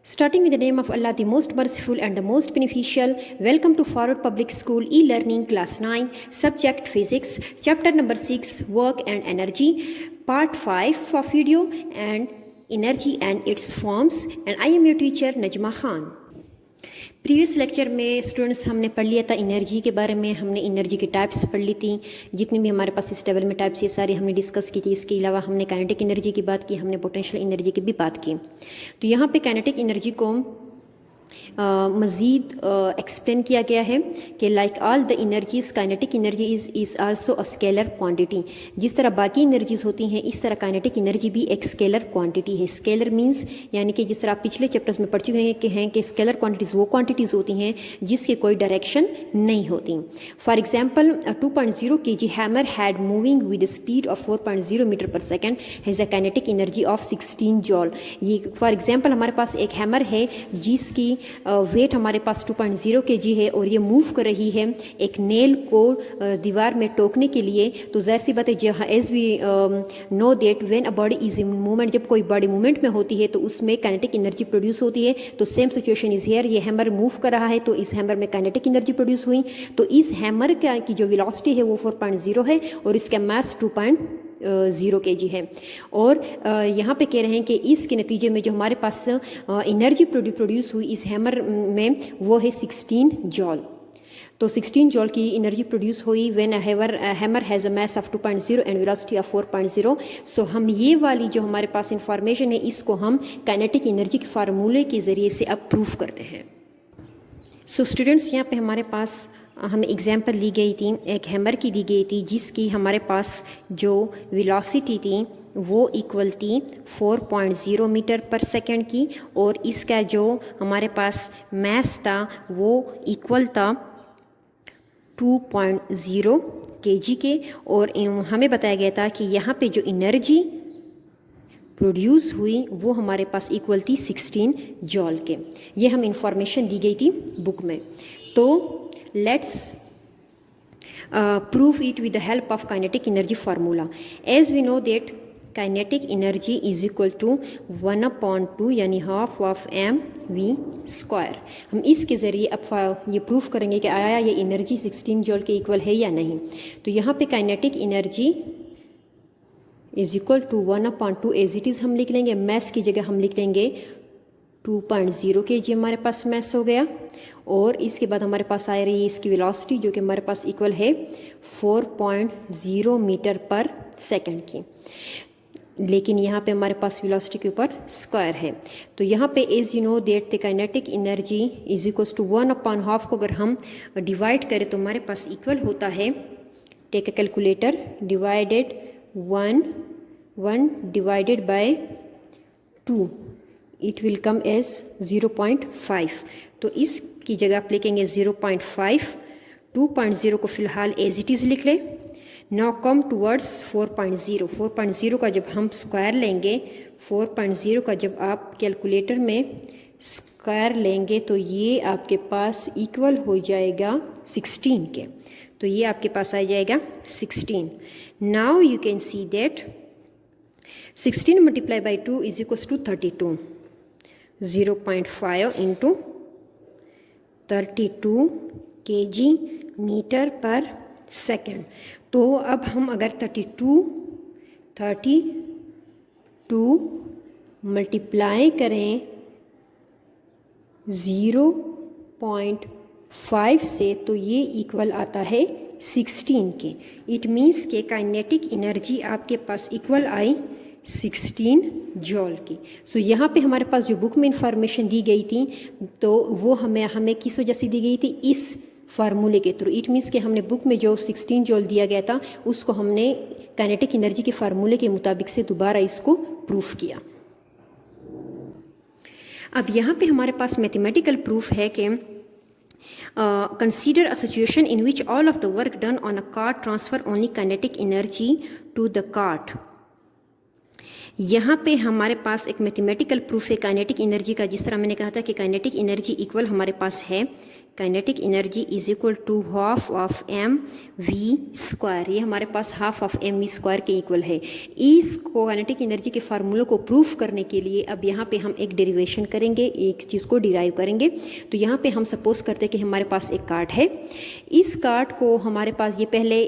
Starting with the name of Allah, the most merciful and the most beneficial. Welcome to Forward Public School e-learning class 9, subject physics, chapter number 6, work and energy, part 5 of video and energy and its forms, and I am your teacher Najma Khan. Previous lecture में students हमने पढ़ लिया था energy के बारे में। हमने energy की टाइप्स पढ़ ली थी, जितनी भी हमारे पास इस टेबल में टाइप्स ये सारी हमने डिस्कस की थी। इसके अलावा हमने काइनेटिक एनर्जी की बात की, हमने पोटेंशियल एनर्जी की भी बात की। तो यहाँ पे काइनेटिक एनर्जी को मज़ीद एक्सप्लेन किया गया है कि like all the energies kinetic energy is also a scalar quantity. जिस तरह बाकी एनर्जीज होती हैं इस तरह काइनेटिक एनर्जी भी एक स्केलर क्वांटिटी है। स्केलर मींस यानी कि जिस तरह आप पिछले चैप्टर्स में पढ़ चुके हैं कि स्केलर क्वांटिटीज़ वो क्वांटिटीज़ होती हैं जिसकी कोई डायरेक्शन नहीं होती। For example 2.0 kg hammer had moving with speed of 4.0 metre per second has a kinetic energy of 16 joule. ये फॉर एग्जाम्पल हमारे पास एक हैमर है जिसकी वेट हमारे पास 2.0 kg है और ये मूव कर रही है एक नेल को दीवार में टोकने के लिए। तो ज़ाहिर सी बात है, as we know that when a body is in movement, जब कोई बॉडी मूवमेंट में होती है तो उसमें काइनेटिक एनर्जी प्रोड्यूस होती है। तो सेम सिचुएशन इज हियर, ये हैमर मूव कर रहा है तो इस हैमर में काइनेटिक एनर्जी प्रोड्यूस हुई। तो इस हैमर की जो वेलोसिटी है वो 4.0 है और इसका मास 2.0 kg है। और यहाँ पे कह रहे हैं कि इसके नतीजे में जो हमारे पास एनर्जी प्रोड्यूस हुई इस हैमर में वो है 16 जॉल। तो 16 जॉल की एनर्जी प्रोड्यूस हुई when a hammer has a mass of 2.0 and velocity of 4.0। सो हम ये वाली जो हमारे पास इंफॉर्मेशन है इसको हम काइनेटिक एनर्जी के फार्मूले के ज़रिए से अब प्रूफ करते हैं। सो स्टूडेंट्स, यहाँ पे हमारे पास हमें एग्जांपल ली गई थी, एक हैमर की दी गई थी जिसकी हमारे पास जो वेलोसिटी थी वो इक्वल थी 4.0 मीटर पर सेकेंड की और इसका जो हमारे पास मास था वो इक्वल था 2.0 kg के। और हमें बताया गया था कि यहाँ पे जो एनर्जी प्रोड्यूस हुई वो हमारे पास इक्वल थी 16 जॉल के। ये हम इंफॉर्मेशन दी गई थी बुक में। तो let's prove it with the help of kinetic energy formula. As we know that kinetic energy is equal to 1/2 यानी हाफ ऑफ mv स्क्वायर। हम इसके ज़रिए अब ये प्रूफ करेंगे कि आया ये एनर्जी 16 जॉल के इक्वल है या नहीं। तो यहाँ पे kinetic energy is equal to 1/2 as it is हम लिख लेंगे। मैस की जगह हम लिख लेंगे 2.0 kg हमारे पास मैस हो गया। और इसके बाद हमारे पास आ रही है इसकी वेलोसिटी जो कि हमारे पास इक्वल है 4.0 मीटर पर सेकेंड की, लेकिन यहाँ पे हमारे पास वेलोसिटी के ऊपर स्क्वायर है। तो यहाँ पे as you know that the kinetic energy is equal to 1/2 को अगर हम डिवाइड करें तो हमारे पास इक्वल होता है, take a calculator, divided 1 divided by 2 it will come as 0.5। तो इसकी जगह आप लिखेंगे 0.5। 2.0 को फिलहाल एज इट इज़ लिख लें। Now come towards 4.0। 4.0 का जब हम स्क्वायर लेंगे, 4.0 का जब आप कैलकुलेटर में स्क्वायर लेंगे तो ये आपके पास इक्वल हो जाएगा 16 के। तो ये आपके पास आ जाएगा 16। Now you can see that 16 multiply by 2 is equals to 32। 0.5 into 32 kg metre per second. तो अब हम अगर 32 मल्टीप्लाई करें 0.5 से तो ये इक्वल आता है 16 के। इट मीन्स के काइनेटिक एनर्जी आपके पास इक्वल आई 16 जॉल की। सो यहाँ पे हमारे पास जो बुक में इंफॉर्मेशन दी गई थी तो वो हमें किस वजह से दी गई थी, इस फार्मूले के थ्रू। इट मीन्स कि हमने बुक में जो 16 जॉल दिया गया था उसको हमने काइनेटिक एनर्जी के फार्मूले के मुताबिक से दोबारा इसको प्रूफ किया। अब यहाँ पे हमारे पास मैथमेटिकल प्रूफ है कि consider a situation in which all of the work done on a cart transfer only kinetic energy to the cart। यहाँ पे हमारे पास एक मैथमेटिकल प्रूफ है काइनेटिक एनर्जी का। जिस तरह मैंने कहा था कि काइनेटिक एनर्जी इक्वल हमारे पास है kinetic energy is equal to half of M V square. ये हमारे पास half of M V square के इक्वल है। इस काइनेटिक एनर्जी के फार्मूले को प्रूफ करने के लिए अब यहाँ पे हम एक डेरिवेशन करेंगे, एक चीज़ को डिराइव करेंगे। तो यहाँ पे हम सपोज करते हैं कि हमारे पास एक कार्ड है। इस कार्ड को हमारे पास ये पहले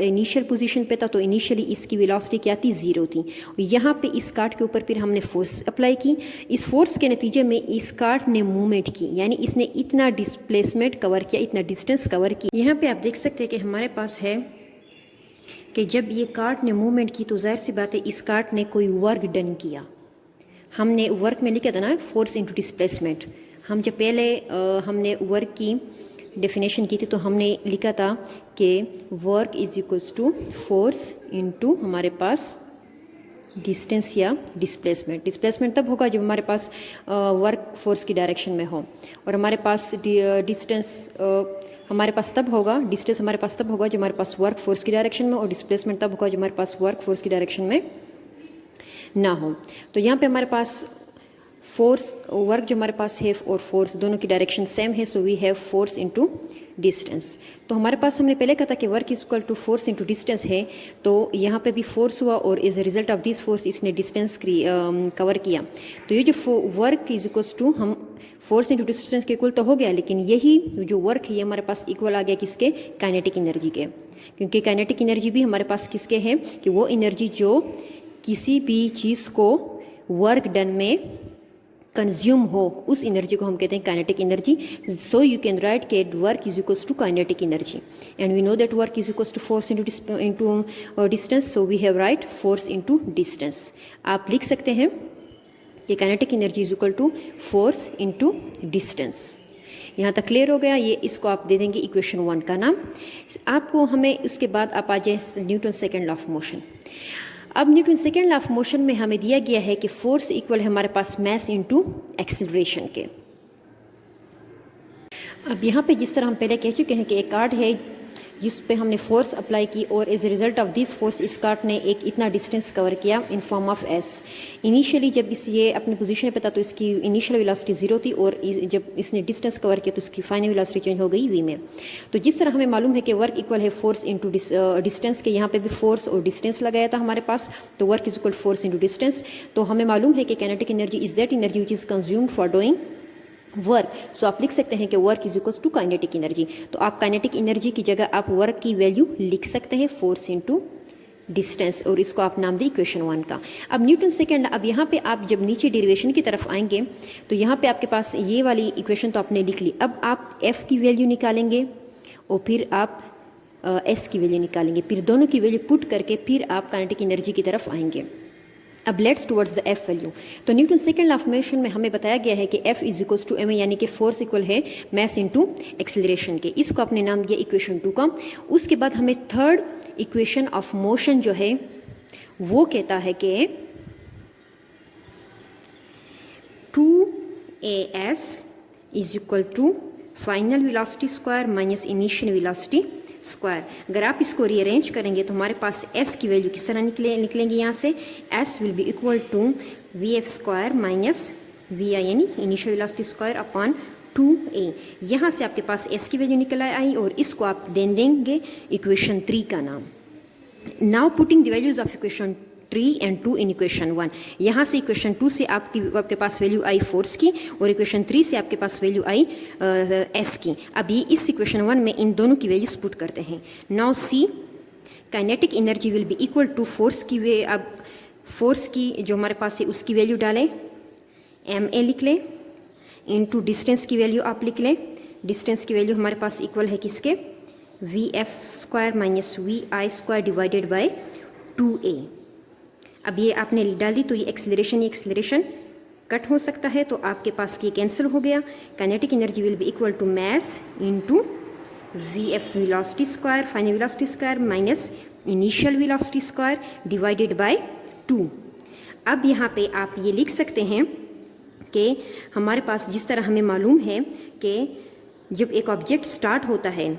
इनिशियल पोजीशन पे था, तो इनिशियली इसकी वेलोसिटी क्या थी, 0 थी। यहाँ पे इस कार्ड के ऊपर फिर हमने फोर्स अप्लाई की। इस फोर्स के नतीजे में इस कार्ड ने मूवमेंट की, यानी इसने इतना डिस्प्लेसमेंट कवर किया, इतना डिस्टेंस कवर किया। यहाँ पे आप देख सकते हैं कि हमारे पास है कि जब ये कार्ड ने मूवमेंट की तो जाहिर सी बात है इस कार्ड ने कोई वर्क डन किया। हमने वर्क में लिखा था ना फोर्स इनटू डिस्प्लेसमेंट। हम जब पहले हमने वर्क की डेफिनेशन की थी तो हमने लिखा था कि work is equals to force into हमारे पास डिस्टेंस या डिस्प्लेसमेंट। डिस्प्लेसमेंट तब होगा जब हमारे पास वर्क फोर्स की डायरेक्शन में हो, और हमारे पास डिस्टेंस हमारे पास तब होगा, डिस्टेंस हमारे पास तब होगा जब हमारे पास वर्क फोर्स की डायरेक्शन में, और डिस्प्लेसमेंट तब होगा जब हमारे पास वर्क फोर्स की डायरेक्शन में ना हो। तो यहाँ पे हमारे पास फोर्स वर्क जो हमारे पास है और फोर्स दोनों की डायरेक्शन सेम है, so we have force into distance. तो हमारे पास हमने पहले कहा था कि work is equal to force into distance है, तो यहाँ पे भी फोर्स हुआ और as a result of this force इसने डिस्टेंस कवर किया। तो ये जो वर्क इज इक्वल्स टू हम फोर्स इनटू डिस्टेंस के इक्वल तो हो गया, लेकिन यही जो वर्क है ये हमारे पास इक्वल आ गया किसके, काइनेटिक एनर्जी के। क्योंकि काइनेटिक एनर्जी भी हमारे पास किसके है कि वो एनर्जी जो किसी भी चीज़ को वर्क डन में कंज्यूम हो, उस एनर्जी को हम कहते हैं kinetic energy. So you can write के work is equals to kinetic energy, and we know that work is equals to force into distance, so we have write force into distance. आप लिख सकते हैं कि kinetic energy is equal to force into distance. यहाँ तक clear हो गया। ये इसको आप दे देंगे इक्वेशन 1 का नाम। आपको हमें उसके बाद आप आ जाए Newton second law of motion. अब Newton second law of motion में हमें दिया गया है कि फोर्स इक्वल है हमारे पास मैस इनटू एक्सेलरेशन के। अब यहाँ पे जिस तरह हम पहले कह चुके हैं कि एक कार्ड है जिस पे हमने फोर्स अप्लाई की, और as a result of this force इस कार्ड ने एक इतना डिस्टेंस कवर किया in form of S. Initially जब ये अपनी पोजीशन पे था तो इसकी इनिशियल वेलोसिटी 0 थी, और जब इसने डिस्टेंस कवर किया तो इसकी फाइनल वेलोसिटी चेंज हो गई v में। तो जिस तरह हमें मालूम है कि वर्क इक्वल है फोर्स इनटू डिस्टेंस के, यहाँ पे भी फोर्स और डिस्टेंस लगाया था हमारे पास, तो work is equal force into distance. तो हमें मालूम है कि kinetic energy is that energy which is consumed for doing work. So आप लिख सकते हैं कि work is equals to kinetic energy. तो आप काइनेटिक एनर्जी की जगह आप वर्क की वैल्यू लिख सकते हैं फोर्स इनटू डिस्टेंस, और इसको आप नाम दें इक्वेशन 1 का। अब न्यूटन सेकेंड, अब यहाँ पे आप जब नीचे डेरिवेशन की तरफ आएंगे तो यहाँ पे आपके पास ये वाली इक्वेशन तो आपने लिख ली। अब आप एफ की वैल्यू निकालेंगे और फिर आप एस की वैल्यू निकालेंगे, फिर दोनों की वैल्यू पुट करके फिर आप काइनेटिक एनर्जी की तरफ आएंगे। अब let's towards the F value. तो Newton second law of motion में हमें बताया गया है कि F is equals to M, यानी कि फोर्स इक्वल है मैस इनटू एक्सेलरेशन के। इसको आपने नाम दिया इक्वेशन 2 का। उसके बाद हमें थर्ड इक्वेशन ऑफ मोशन जो है वो कहता है कि 2as is equal to final velocity square minus initial velocity square. अगर आप इसको रीअरेंज करेंगे तो हमारे पास s की वैल्यू किस तरह निकलेंगी यहाँ से, s will be equal to vf square minus vi यानी initial velocity square upon 2a। यहाँ से आपके पास s की वैल्यू निकल आई और इसको आप दे देंगे इक्वेशन 3 का नाम। Now putting the values of equation 3 and 2 in equation 1। यहाँ से इक्वेशन 2 से आपके पास वैल्यू आई फोर्स की, और इक्वेशन 3 से आपके पास वैल्यू आई एस की। अब ये इस इक्वेशन 1 में इन दोनों की वैल्यूज पुट करते हैं। Now see kinetic energy will be equal to force की वे। अब फोर्स की जो हमारे पास है उसकी वैल्यू डालें, एम ए लिख लें, इनटू डिस्टेंस की वैल्यू आप लिख लें। डिस्टेंस की वैल्यू हमारे पास इक्वल है किसके, v f square minus v i square divided by 2a। अब ये आपने डाल दी तो ये एक्सेलरेशन कट हो सकता है, तो आपके पास ये कैंसिल हो गया। Kinetic energy will be equal to mass into v f velocity square final velocity square minus initial velocity square divided by 2। अब यहाँ पे आप ये लिख सकते हैं कि हमारे पास जिस तरह हमें मालूम है कि जब एक ऑब्जेक्ट स्टार्ट होता है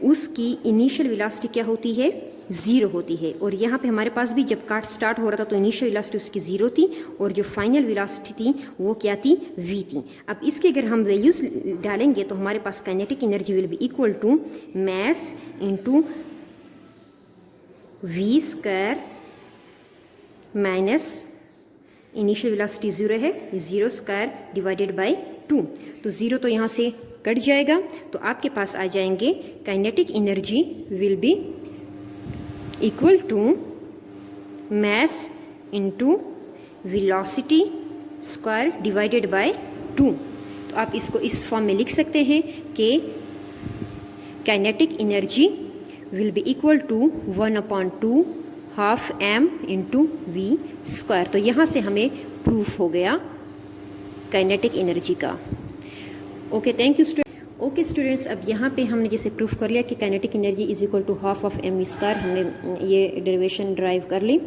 उसकी इनिशियल वेलोसिटी क्या होती है, ज़ीरो होती है। और यहाँ पे हमारे पास भी जब कार्ट स्टार्ट हो रहा था तो इनिशियल वेलोसिटी उसकी ज़ीरो थी और जो फाइनल वेलोसिटी थी वो क्या थी, v थी। अब इसके अगर हम वैल्यूज़ डालेंगे तो हमारे पास kinetic energy will be equal to mass into v square minus initial velocity zero है, ज़ीरो स्क्वायर डिवाइडेड बाय 2। तो ज़ीरो तो यहाँ से कट जाएगा तो आपके पास आ जाएंगे kinetic energy will be equal to mass into velocity square divided by 2। तो आप इसको इस फॉर्म में लिख सकते हैं कि kinetic energy will be equal to 1/2 half m into V square. तो यहाँ से हमें प्रूफ हो गया काइनेटिक एनर्जी का। Okay, thank you okay students, अब यहाँ पे हमने जैसे प्रूफ कर लिया कि kinetic energy is equal to half of M square, हमने ये डेरिवेशन ड्राइव कर ली।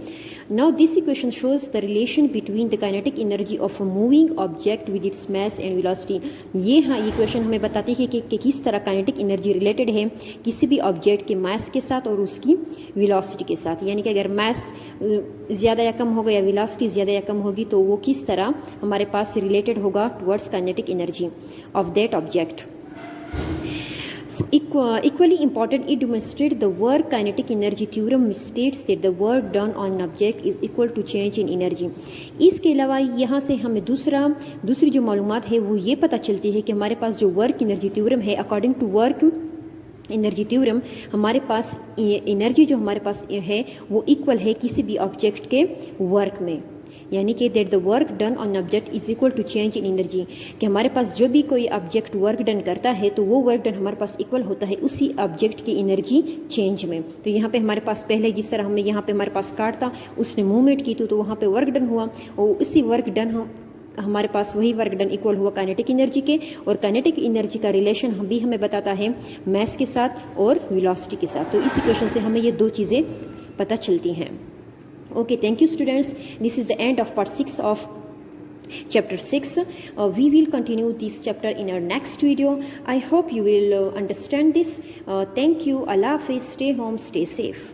Now this equation shows the relation between the kinetic energy of a moving object with its mass and velocity. ये equation हमें बताती है कि किस तरह काइनेटिक एनर्जी रिलेटेड है किसी भी ऑब्जेक्ट के मास के साथ और उसकी वेलोसिटी के साथ। यानी कि अगर मास ज़्यादा या कम होगा या वेलोसिटी ज़्यादा या कम होगी तो वो किस तरह हमारे पास रिलेटेड होगा towards kinetic energy of that object. Equally important, it demonstrates the work kinetic energy theorem which states that the work done on an object is equal to change in energy। इसके अलावा यहाँ से हमें दूसरी जो मालूमात है वो ये पता चलती है कि हमारे पास जो वर्क एनर्जी थ्योरम है, according to work energy theorem हमारे पास एनर्जी जो हमारे पास है वो इक्वल है किसी भी ऑब्जेक्ट के वर्क में। यानी कि that the work done on object is equal to change in energy, कि हमारे पास जो भी कोई ऑब्जेक्ट वर्क डन करता है तो वो वर्क डन हमारे पास इक्वल होता है उसी ऑब्जेक्ट की एनर्जी चेंज में। तो यहाँ पे हमारे पास पहले जिस तरह हमें यहाँ पे हमारे पास कार था, उसने मूवमेंट की तो वहाँ पे वर्क डन हुआ और उसी वर्क डन हमारे पास वही वर्क डन इक्वल हुआ काइनेटिक एनर्जी के। और काइनेटिक एनर्जी का रिलेशन हमें बताता है मास के साथ और वेलोसिटी के साथ। तो इस इक्वेशन से हमें ये दो चीज़ें पता चलती हैं। Okay, thank you students. This is the end of part 6 of chapter 6. We will continue this chapter in our next video. I hope you will understand this. Thank you. Allah Hafiz. Stay home, stay safe.